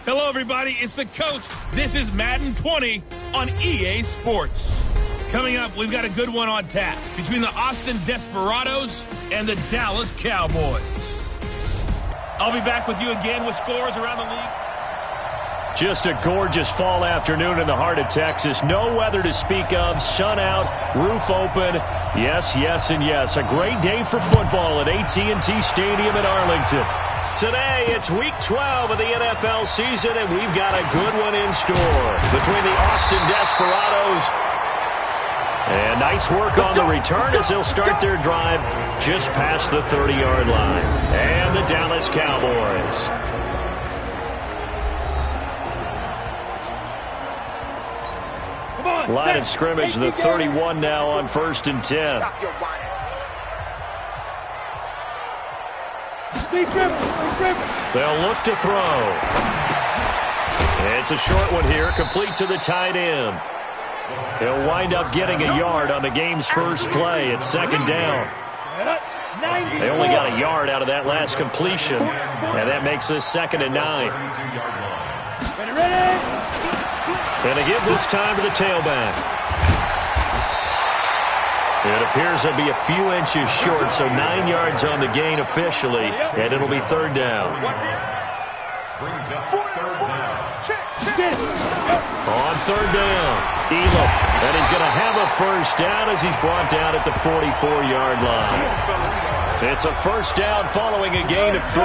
Hello, everybody. It's the coach. This is Madden 20 on EA Sports. Coming up, we've got a good one on tap between the Austin Desperados and the Dallas Cowboys. I'll be back with you again with scores around the league. Just a gorgeous fall afternoon in the heart of Texas. No weather to speak of. Sun out, roof open. Yes, yes, and yes. A great day for football at AT&T Stadium in Arlington. Today, it's Week 12 of the NFL season, and we've got a good one in store between the Austin Desperados. And nice work on the return as they'll start their drive just past the 30-yard line. And the Dallas Cowboys. Line of scrimmage, the 31 now on 1st and 10. They'll look to throw. It's a short one here, complete to the tight end. He'll wind up getting a yard on the game's first play at 2nd down. They only got a yard out of that last completion, and that makes this 2nd and 9. And they give this time to the tailback. It appears to be a few inches short, so 9 yards on the gain officially, and it'll be 3rd down. On 3rd down, Elam, and he's going to have a 1st down as he's brought down at the 44-yard line. It's a 1st down following a gain of 3.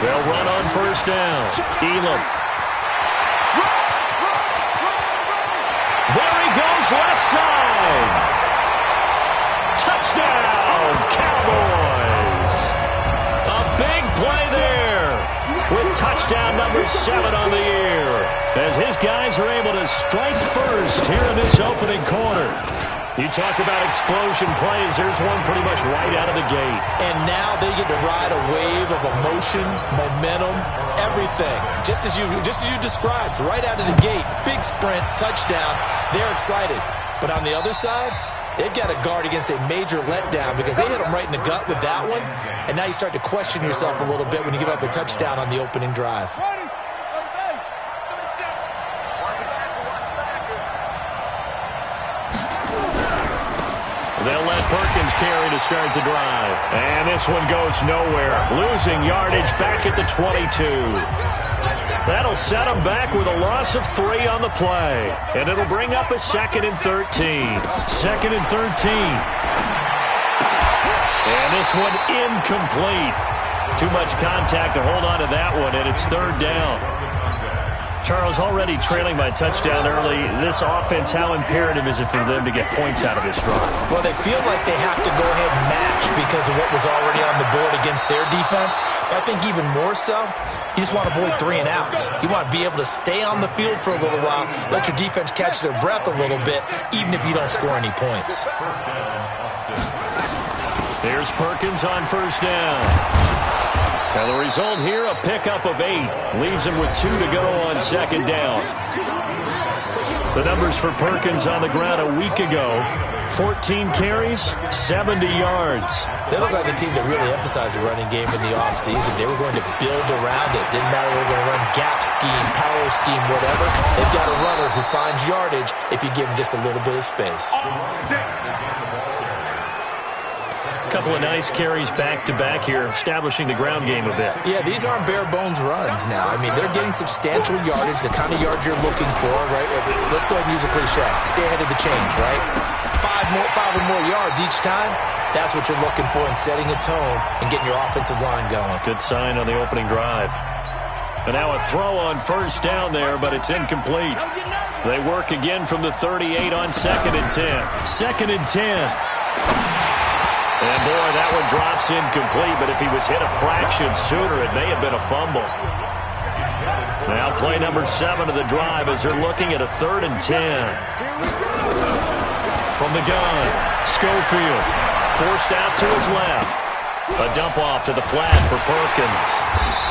They'll run on 1st down. Elam. There he goes, left side. Touchdown, Cowboys. A big play there with touchdown number 7 on the year as his guys are able to strike first here in this opening quarter. You talk about explosion plays. There's one pretty much right out of the gate. And now they get to ride a wave of emotion, momentum, everything. Just as you described, right out of the gate. Big sprint, touchdown. They're excited. But on the other side, they've got to guard against a major letdown because they hit them right in the gut with that one. And now you start to question yourself a little bit when you give up a touchdown on the opening drive. They'll let Perkins carry to start the drive. And this one goes nowhere. Losing yardage back at the 22. That'll set them back with a loss of 3 on the play. And it'll bring up a 2nd and 13. 2nd and 13. And this one incomplete. Too much contact to hold on to that one, and it's 3rd down. Charles, already trailing by touchdown early. This offense, how imperative is it for them to get points out of this drive? Well, they feel like they have to go ahead and match because of what was already on the board against their defense. But I think even more so, you just want to avoid 3 and outs. You want to be able to stay on the field for a little while, let your defense catch their breath a little bit, even if you don't score any points. Here's Perkins on 1st down. And the result here, a pickup of 8. Leaves him with 2 to go on 2nd down. The numbers for Perkins on the ground a week ago. 14 carries, 70 yards. They look like a team that really emphasized the running game in the offseason. They were going to build around it. Didn't matter if they were going to run gap scheme, power scheme, whatever. They've got a runner who finds yardage if you give him just a little bit of space. Couple of nice carries back-to-back here, establishing the ground game a bit. Yeah, these aren't bare-bones runs now. I mean, they're getting substantial yardage, the kind of yards you're looking for, right? Let's go ahead and use a cliche. Stay ahead of the change, right? 5 or more yards each time. That's what you're looking for in setting a tone and getting your offensive line going. Good sign on the opening drive. And now a throw on 1st down there, but it's incomplete. They work again from the 38 on 2nd and 10. 2nd and 10. And, boy, that one drops incomplete, but if he was hit a fraction sooner, it may have been a fumble. Now play number 7 of the drive as they're looking at a 3rd and 10. From the gun, Schofield forced out to his left. A dump off to the flat for Perkins.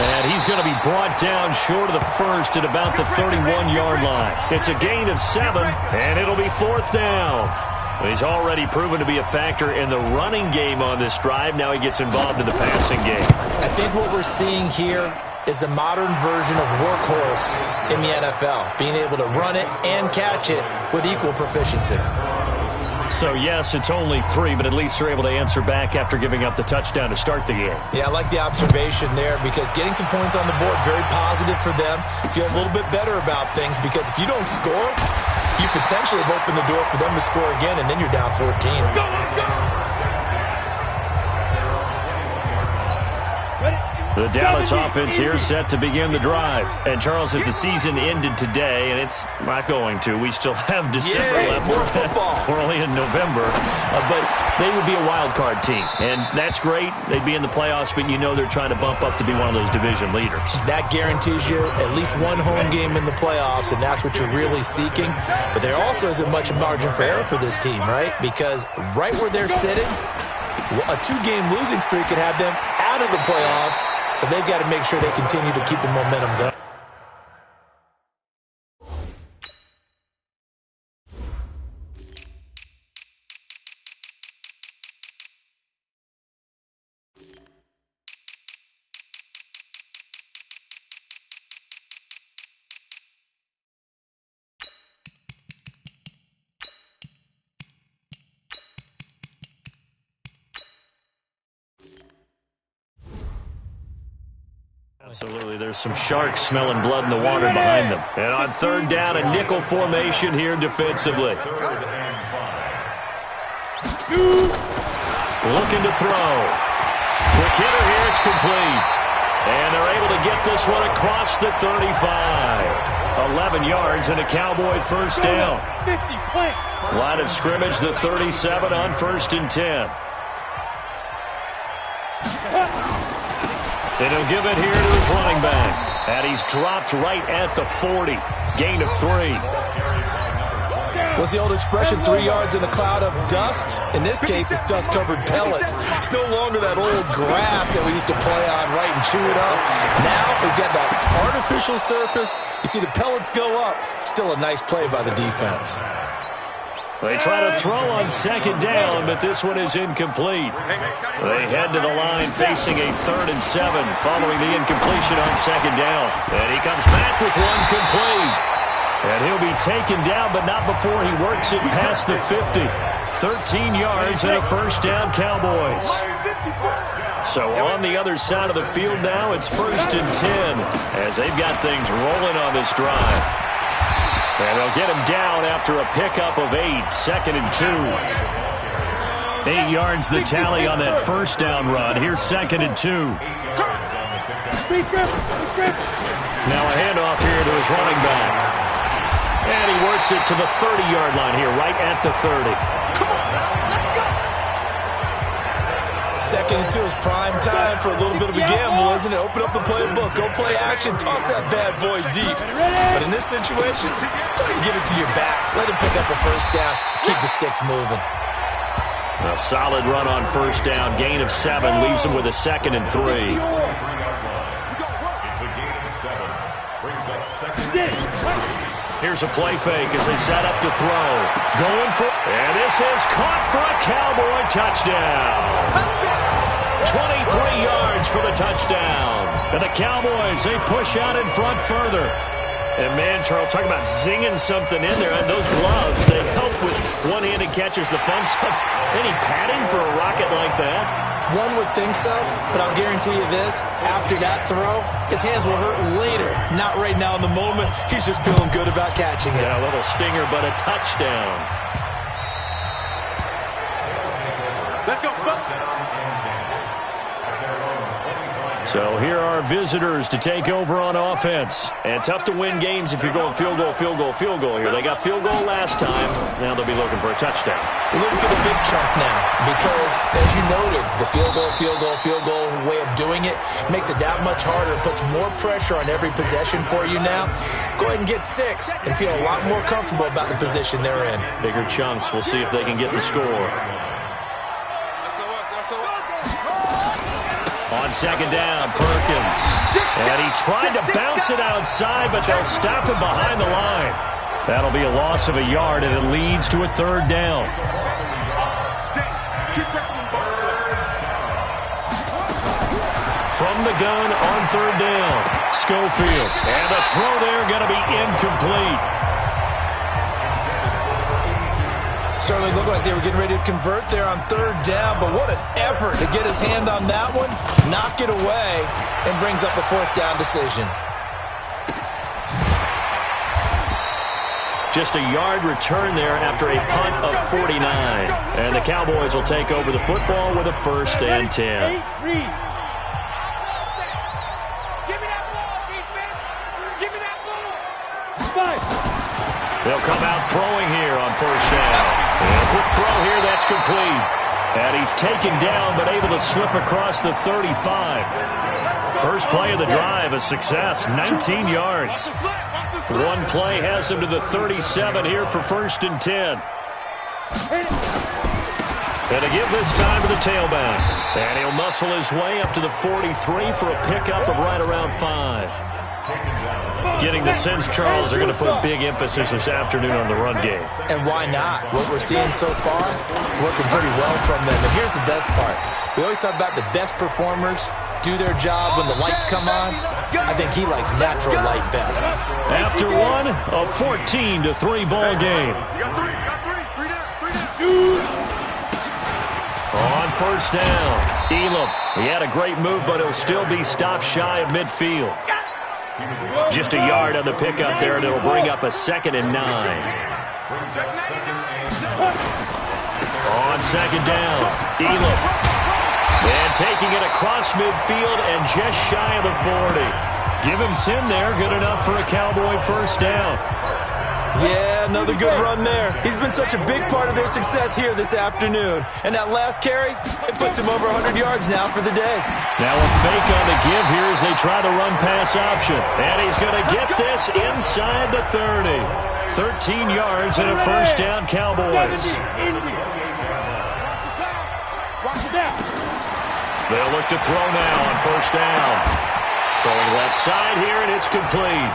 And he's going to be brought down short of the 1st at about the 31-yard line. It's a gain of 7, and it'll be 4th down. He's already proven to be a factor in the running game on this drive. Now he gets involved in the passing game. I think what we're seeing here is the modern version of workhorse in the NFL, being able to run it and catch it with equal proficiency. So, yes, it's only 3, but at least they're able to answer back after giving up the touchdown to start the game. Yeah, I like the observation there because getting some points on the board, very positive for them. Feel a little bit better about things because if you don't score, you potentially have opened the door for them to score again, and then you're down 14. The Dallas offense here set to begin the drive. And, Charles, if the season ended today, and it's not going to, we still have December left. More football. We're only in November. But they would be a wild card team. And that's great. They'd be in the playoffs, but you know they're trying to bump up to be one of those division leaders. That guarantees you at least one home game in the playoffs, and that's what you're really seeking. But there also isn't much margin for error for this team, right? Because right where they're sitting, a 2-game losing streak could have them out of the playoffs. So they've got to make sure they continue to keep the momentum going. Absolutely. There's some sharks smelling blood in the water behind them. And on third down, a nickel formation here defensively. Looking to throw. Quick hitter here. It's complete. And they're able to get this one across the 35. 11 yards and a Cowboy first down. Line of scrimmage, the 37 on 1st and 10. And he'll give it here to his running back. And he's dropped right at the 40. Gain of 3. What's the old expression, 3 yards in a cloud of dust? In this case, it's dust-covered pellets. It's no longer that old grass that we used to play on, right, and chew it up. Now we've got that artificial surface. You see the pellets go up. Still a nice play by the defense. They try to throw on second down, but this one is incomplete. They head to the line facing a 3rd and 7 following the incompletion on second down. And he comes back with one complete. And he'll be taken down, but not before he works it past the 50. 13 yards and a first down, Cowboys. So on the other side of the field now, it's 1st and 10 as they've got things rolling on this drive. And they'll get him down after a pickup of 8, 2nd and 2. 8 yards the tally on that first down run. Here's 2nd and 2. Now a handoff here to his running back. And he works it to the 30-yard line here, right at the 30. 2nd and 2 is prime time for a little bit of a gamble, isn't it? Open up the playbook, go play action, toss that bad boy deep. But in this situation, go ahead and give it to your back. Let him pick up a first down, keep the sticks moving. A solid run on first down, gain of 7, leaves him with a 2nd and 3. Here's a play fake as they set up to throw. Going for, and this is caught for a Cowboy touchdown. 23 yards for the touchdown. And the Cowboys, they push out in front further. And man, Charles, talking about zinging something in there. And those gloves, they help with one-handed catches, the fun stuff. Any padding for a rocket like that? One would think so, but I'll guarantee you this, after that throw, his hands will hurt later. Not right now in the moment. He's just feeling good about catching it. Yeah, a little stinger, but a touchdown. Let's go. So here are visitors to take over on offense. And tough to win games if you're going field goal, field goal, field goal here. They got field goal last time. Now they'll be looking for a touchdown. We're looking for the big chunk now because, as you noted, the field goal way of doing it makes it that much harder. It puts more pressure on every possession for you now. Go ahead and get 6 and feel a lot more comfortable about the position they're in. Bigger chunks. We'll see if they can get the score. On second down, Perkins. And he tried to bounce it outside, but they'll stop him behind the line. That'll be a loss of a yard, and it leads to a 3rd down. From the gun on third down, Schofield. And the throw there going to be incomplete. Certainly looked like they were getting ready to convert there on third down, but what an effort to get his hand on that one, knock it away, and brings up a fourth down decision. Just a yard return there after a punt of 49. And the Cowboys will take over the football with a 1st and 10. They'll come out throwing here on 1st down. And a quick throw here, that's complete. And he's taken down but able to slip across the 35. First play of the drive, a success, 19 yards. One play has him to the 37 here for 1st and 10. And to give this time to the tailback. And he'll muscle his way up to the 43 for a pickup of right around 5. Getting the sense, Charles, they're going to put big emphasis this afternoon on the run game. And why not? What we're seeing so far, working pretty well from them. And here's the best part. We always talk about the best performers do their job when the lights come on. I think he likes natural light best. After one, a 14-3 ball game. On 1st down, Elam. He had a great move, but he'll still be stopped shy of midfield. Just a yard on the pickup there, and it'll bring up a 2nd and 9. On 2nd down, Elam. And taking it across midfield and just shy of the 40. Give him 10 there, good enough for a Cowboy 1st down. Yeah, another good run there. He's been such a big part of their success here this afternoon. And that last carry, it puts him over 100 yards now for the day. Now a fake on the give here as they try the run-pass option. And he's going to get this inside the 30. 13 yards and a 1st down, Cowboys. They'll look to throw now on 1st down. Throwing left side here, and it's complete.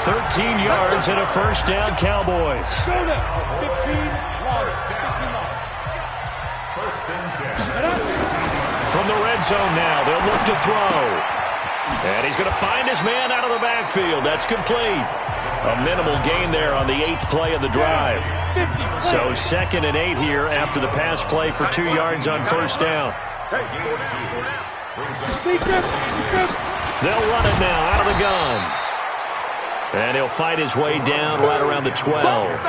13 yards and a 1st down, Cowboys. From the red zone now, they'll look to throw. And he's going to find his man out of the backfield. That's complete. A minimal gain there on the 8th play of the drive. So 2nd and 8 here after the pass play for 2 yards on 1st down. They'll run it now out of the gun. And he'll fight his way down right around the 12.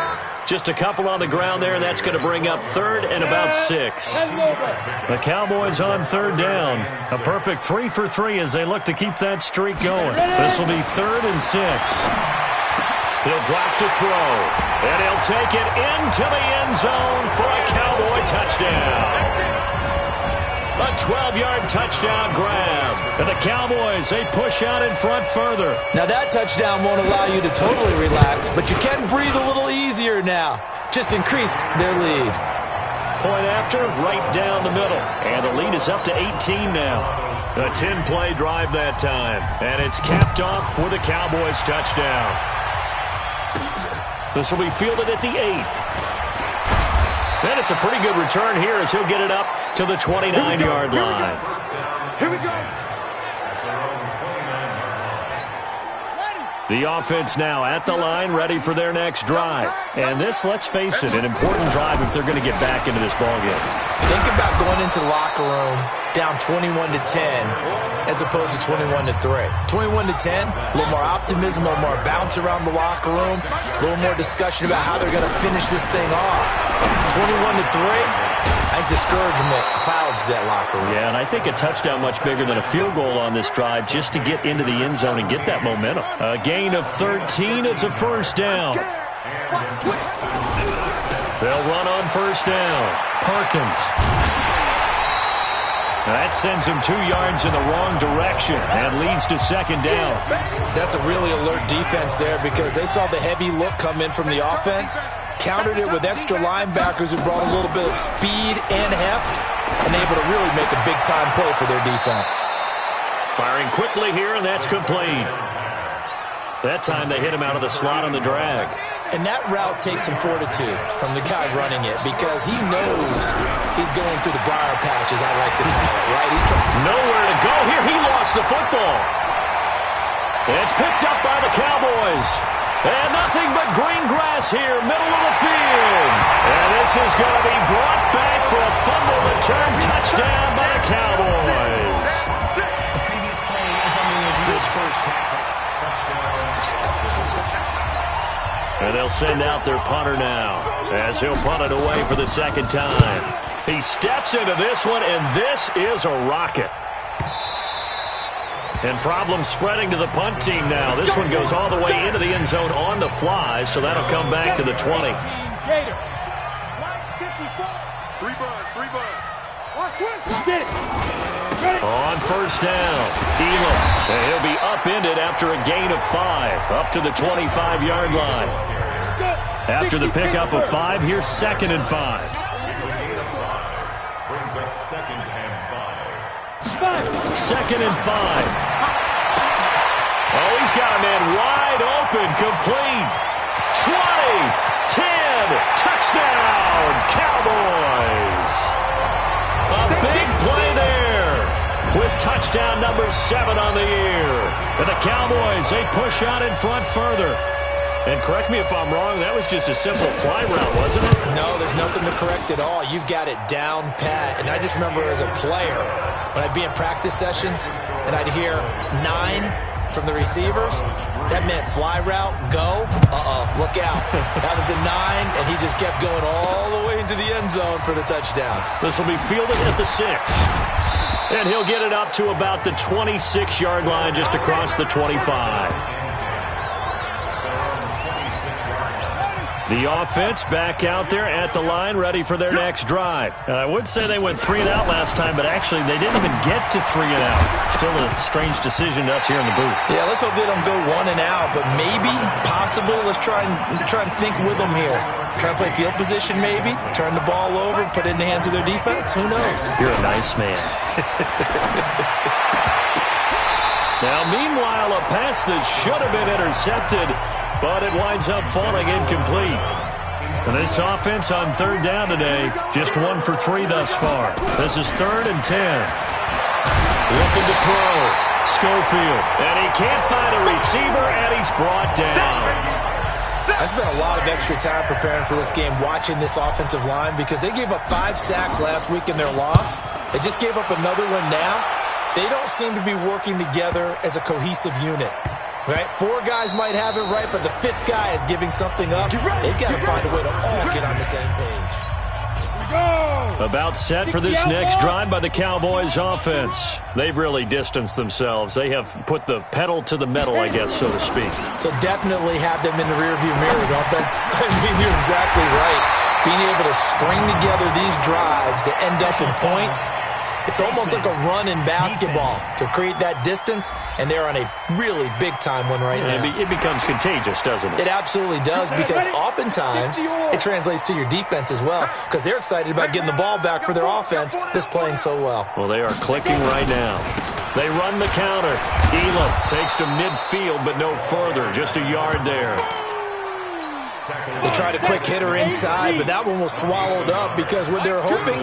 Just a couple on the ground there, and that's going to bring up 3rd and about 6. The Cowboys on 3rd down. A perfect 3 for 3 as they look to keep that streak going. This will be 3rd and 6. He'll drop to throw, and he'll take it into the end zone for a Cowboy touchdown. A 12-yard touchdown grab. And the Cowboys, they push out in front further. Now that touchdown won't allow you to totally relax, but you can breathe a little easier now. Just increased their lead. Point after, right down the middle. And the lead is up to 18 now. A 10-play drive that time. And it's capped off for the Cowboys touchdown. This will be fielded at the 8. And it's a pretty good return here as he'll get it up to the 29-yard line. Here we go. The offense now at the line, ready for their next drive. And this, let's face it, an important drive if they're going to get back into this ballgame. Think about going into the locker room down 21-10 as opposed to 21-3. 21-10, a little more optimism, a little more bounce around the locker room, a little more discussion about how they're going to finish this thing off. 21-3, I think discouragement clouds that locker room. Yeah, and I think a touchdown much bigger than a field goal on this drive just to get into the end zone and get that momentum. A gain of 13, it's a 1st down. They'll run on 1st down. Perkins. That sends him 2 yards in the wrong direction and leads to 2nd down. That's a really alert defense there because they saw the heavy look come in from the offense, countered it with extra linebackers who brought a little bit of speed and heft, and able to really make a big-time play for their defense. Firing quickly here, and that's complete. That time they hit him out of the slot on the drag. And that route takes some fortitude from the guy running it because he knows he's going through the briar patch, as I like to call it, right? He's nowhere to go here. He lost the football. It's picked up by the Cowboys. And nothing but green grass here, middle of the field. And this is going to be brought back for a fumble return touchdown by the Cowboys. The previous play is under review. This first and they'll send out their punter now as he'll punt it away for the second time. He steps into this one, and this is a rocket. And problems spreading to the punt team now. This one goes all the way into the end zone on the fly, so that'll come back to the 20. On first down, Elam. And he'll be upended after a gain of 5, up to the 25-yard line. After the pickup of 5, here's 2nd and 5. Brings up 2nd and 5. 2nd and 5. Oh, he's got a man wide open, complete. 20, 10, touchdown, Cowboys. A big play there with touchdown number 7 on the year. And the Cowboys, they push out in front further. And correct me if I'm wrong, that was just a simple fly route, wasn't it? No, there's nothing to correct at all. You've got it down pat. And I just remember as a player, when I'd be in practice sessions and I'd hear 9 from the receivers, that meant fly route, go, look out. That was the 9, and he just kept going all the way into the end zone for the touchdown. This will be fielded at the 6. And he'll get it up to about the 26-yard line just across the 25. The offense back out there at the line, ready for their next drive. And I would say they went 3 and out last time, but actually they didn't even get to 3 and out. Still a strange decision to us here in the booth. Yeah, let's hope they don't go 1 and out, but maybe, possibly, let's try and think with them here. Try and play field position maybe, turn the ball over, put it in the hands of their defense. Who knows? You're a nice man. Now, meanwhile, a pass that should have been intercepted, but it winds up falling incomplete. And this offense on 3rd down today, just 1 for 3 thus far. This is 3rd and 10. Looking to throw. Schofield. And he can't find a receiver, and he's brought down. I spent a lot of extra time preparing for this game watching this offensive line because they gave up 5 sacks last week in their loss. They just gave up another one now. They don't seem to be working together as a cohesive unit. Right? 4 guys might have it right, but the 5th guy is giving something up. They've got to find a way to all get on the same page. About set for this next drive by the Cowboys offense. They've really distanced themselves. They have put the pedal to the metal, I guess, so to speak. So definitely have them in the rearview mirror, don't they? I mean, you're exactly right. Being able to string together these drives that end up in points, it's almost like a run in basketball to create that distance, and they're on a really big-time one right now. It becomes contagious, doesn't it? It absolutely does, because oftentimes it translates to your defense as well, because they're excited about getting the ball back for their offense that's playing so well. Well, they are clicking right now. They run the counter. Elam takes to midfield, but no further, just a yard there. They tried a quick hitter inside, but that one was swallowed up because what they're hoping,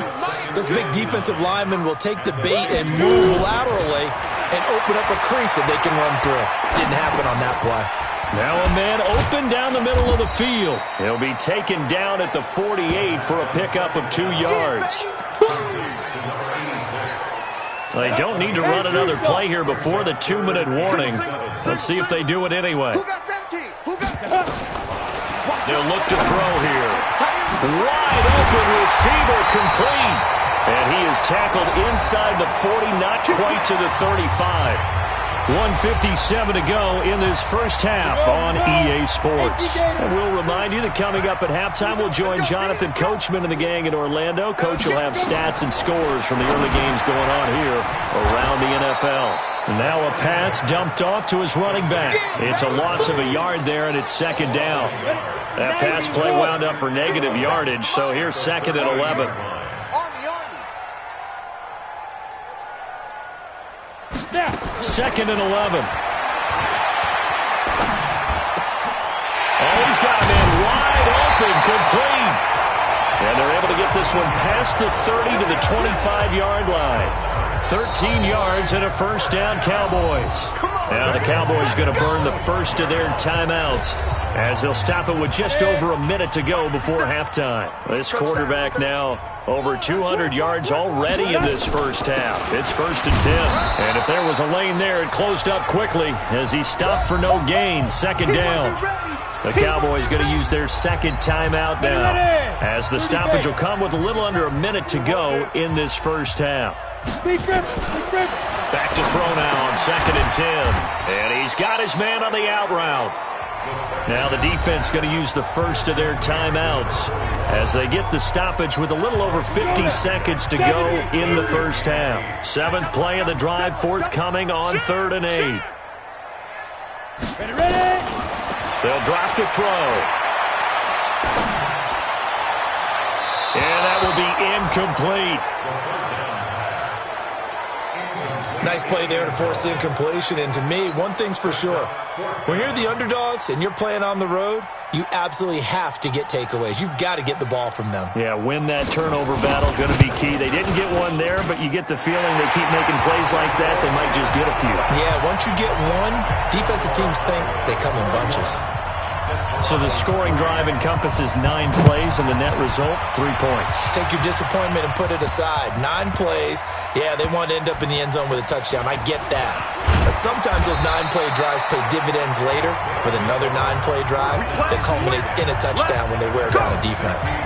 this big defensive lineman will take the bait and move laterally and open up a crease that they can run through. Didn't happen on that play. Now a man open down the middle of the field. He'll be taken down at the 48 for a pickup of 2 yards. They don't need to run another play here before the 2-minute warning. Let's see if they do it anyway. They'll look to throw here. Wide open receiver complete. And he is tackled inside the 40, not quite to the 35. 1:57 to go in this first half on EA Sports. And we'll remind you that coming up at halftime, we'll join Jonathan Coachman and the gang in Orlando. Coach will have stats and scores from the early games going on here around the NFL. Now a pass dumped off to his running back. It's a loss of a yard there, and it's 2nd down. That pass play wound up for negative yardage, so here's 2nd and 11. 2nd and 11. Oh, he's got a man open, complete. And they're able to get this one past the 30 to the 25-yard line. 13 yards and a first down, Cowboys. Now the Cowboys going to burn the first of their timeouts as they'll stop it with just over a minute to go before halftime. This quarterback now over 200 yards already in this first half. It's 1st and 10. And if there was a lane there, it closed up quickly as he stopped for no gain. 2nd down. The Cowboys going to use their second timeout now as the stoppage will come with a little under a minute to go in this first half. Back to throw now on 2nd and 10. And he's got his man on the out route. Now the defense going to use the first of their timeouts as they get the stoppage with a little over 50 seconds to go in the first half. 7th play of the drive forthcoming on 3rd and 8. Ready. They'll drop to throw. And that will be incomplete. Nice play there to force the incompletion. And to me, one thing's for sure. When you're the underdogs and you're playing on the road, you absolutely have to get takeaways. You've got to get the ball from them. Yeah, win that turnover battle, going to be key. They didn't get one there, but you get the feeling they keep making plays like that, they might just get a few. Yeah, once you get one, defensive teams think they come in bunches. So the scoring drive encompasses 9 plays, and the net result, 3 points. Take your disappointment and put it aside. 9 plays. Yeah, they want to end up in the end zone with a touchdown. I get that. But sometimes those 9-play drives pay dividends later with another 9-play drive that culminates in a touchdown when they wear down a defense.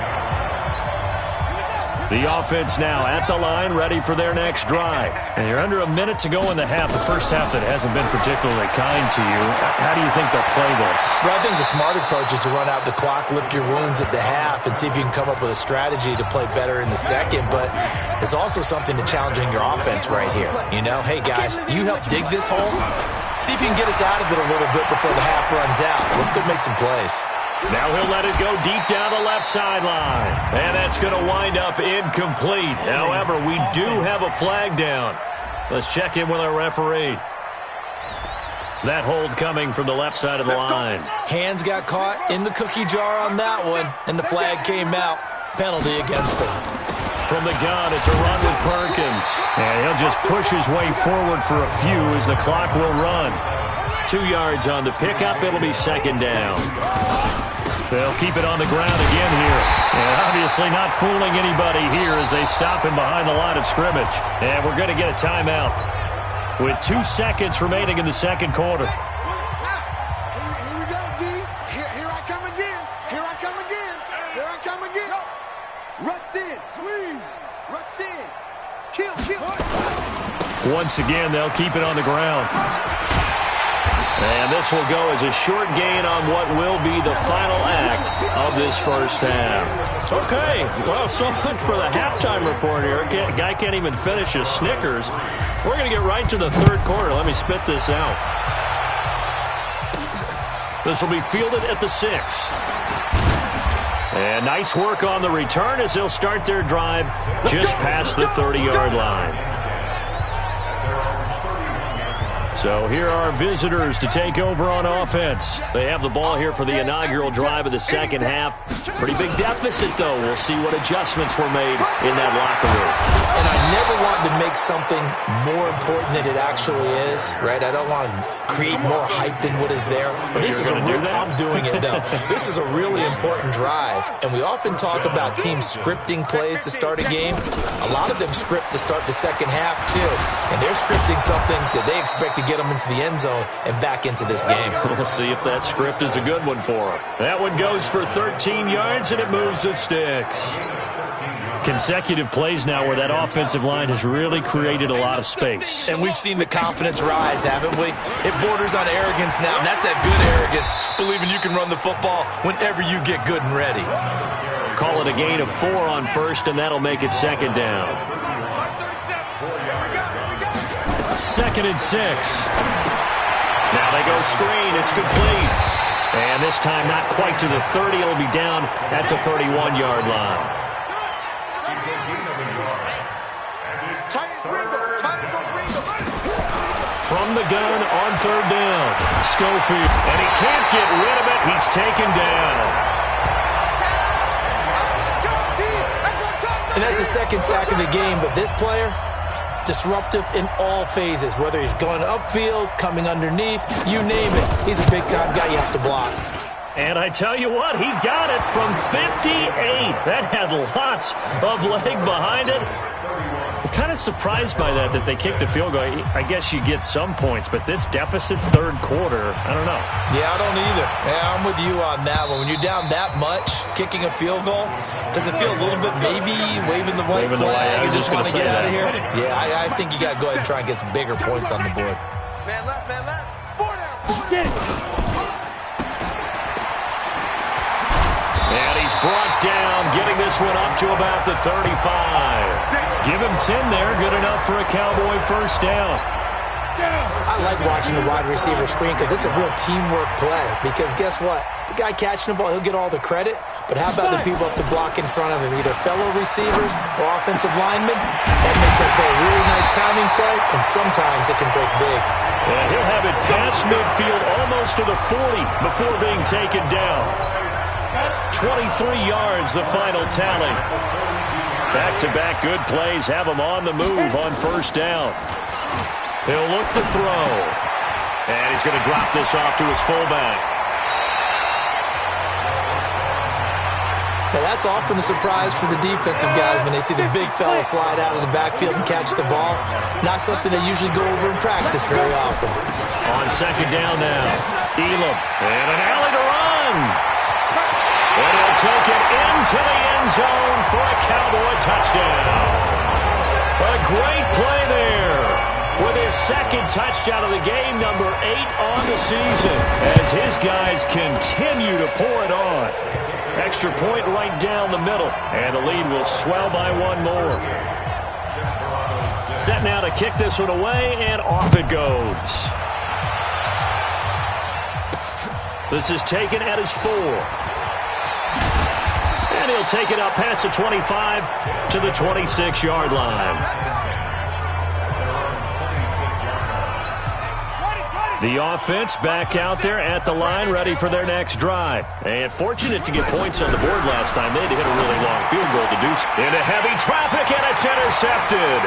The offense now at the line, ready for their next drive. And you're under a minute to go in the half. The first half that hasn't been particularly kind to you. How do you think they'll play this? Well, I think the smart approach is to run out the clock, lick your wounds at the half, and see if you can come up with a strategy to play better in the second. But there's also something to challenging your offense right here. You know, hey, guys, you help dig this hole. See if you can get us out of it a little bit before the half runs out. Let's go make some plays. Now he'll let it go deep down the left sideline. And that's going to wind up incomplete. However, we do have a flag down. Let's check in with our referee. That hold coming from the left side of the line. Hands got caught in the cookie jar on that one, and the flag came out. Penalty against him. From the gun, it's a run with Perkins. And he'll just push his way forward for a few as the clock will run. 2 yards on the pickup. It'll be 2nd down. They'll keep it on the ground again here. And obviously not fooling anybody here as they stop him behind the line of scrimmage. And we're going to get a timeout with 2 seconds remaining in the second quarter. Here we go, D. Here I come again. Here I come again. Here I come again. Rush in. Squeeze. Rush in. Kill. Once again, they'll keep it on the ground. And this will go as a short gain on what will be the final act of this first half. Okay, well, so much for the halftime report here. Guy can't even finish his Snickers. We're going to get right to the third quarter. Let me spit this out. This will be fielded at the 6. And nice work on the return as they'll start their drive just past the 30-yard line. So here are visitors to take over on offense. They have the ball here for the inaugural drive of the second half. Pretty big deficit, though. We'll see what adjustments were made in that locker room. And I never want to make something more important than it actually is, right? I don't want to create more hype than what is there. But this is a real, I'm doing it, though. This is a really important drive. And we often talk about teams scripting plays to start a game. A lot of them script to start the second half, too. And they're scripting something that they expect to get them into the end zone and back into this game. We'll see if that script is a good one for them. That one goes for 13 yards, and it moves the sticks. Consecutive plays now where that offensive line has really created a lot of space. And we've seen the confidence rise, haven't we? It borders on arrogance now, and that's that good arrogance, believing you can run the football whenever you get good and ready. Call it a gain of 4 on first, and that'll make it 2nd down. 2nd and 6. Now they go screen. It's complete. And this time not quite to the 30. It'll be down at the 31-yard line. From the gun on 3rd down. Schofield. And he can't get rid of it. He's taken down. And that's the second sack of the game, but this player, disruptive in all phases, whether he's going upfield, coming underneath, you name it. He's a big-time guy you have to block. And I tell you what, he got it from 58. That had lots of leg behind it. I'm kind of surprised by that they kicked the field goal. I guess you get some points, but this deficit third quarter, I don't know. Yeah, I don't either. Yeah, I'm with you on that one. When you're down that much, kicking a field goal, does it feel a little bit maybe waving the white flag and just want to get out of here? Yeah, I think you got to go ahead and try and get some bigger points on the board. Man left, man left. 4 down, 4 down. And he's brought down, getting this one up to about the 35. Give him 10 there, good enough for a Cowboy first down. I like watching the wide receiver screen because it's a real teamwork play. Because guess what? The guy catching the ball, he'll get all the credit. But how about the people up to block in front of him, either fellow receivers or offensive linemen? That makes that play a really nice timing play, and sometimes it can break big. And he'll have it past midfield almost to the 40 before being taken down. 23 yards, the final tally. Back-to-back good plays have him on the move on first down. He'll look to throw. And he's going to drop this off to his fullback. Now that's often a surprise for the defensive guys when they see the big fella slide out of the backfield and catch the ball. Not something they usually go over in practice very often. On second down now, Elam. And an alley to run. And he'll take it into the end zone for a Cowboy touchdown. A great play there with his second touchdown of the game, number 8 on the season, as his guys continue to pour it on. Extra point right down the middle, and the lead will swell by one more. Set now to kick this one away, and off it goes. This is taken at his 4. And he'll take it up past the 25 to the 26-yard line. The offense back out there at the line, ready for their next drive. And fortunate to get points on the board last time. They had to hit a really long field goal to do so. Into heavy traffic, and it's intercepted.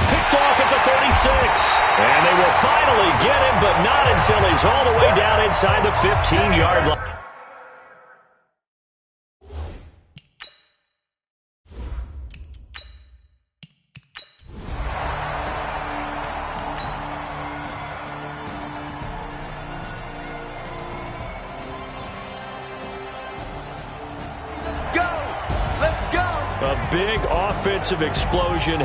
Picked off at the 36. And they will finally get him, but not until he's all the way down inside the 15-yard line. A big offensive explosion.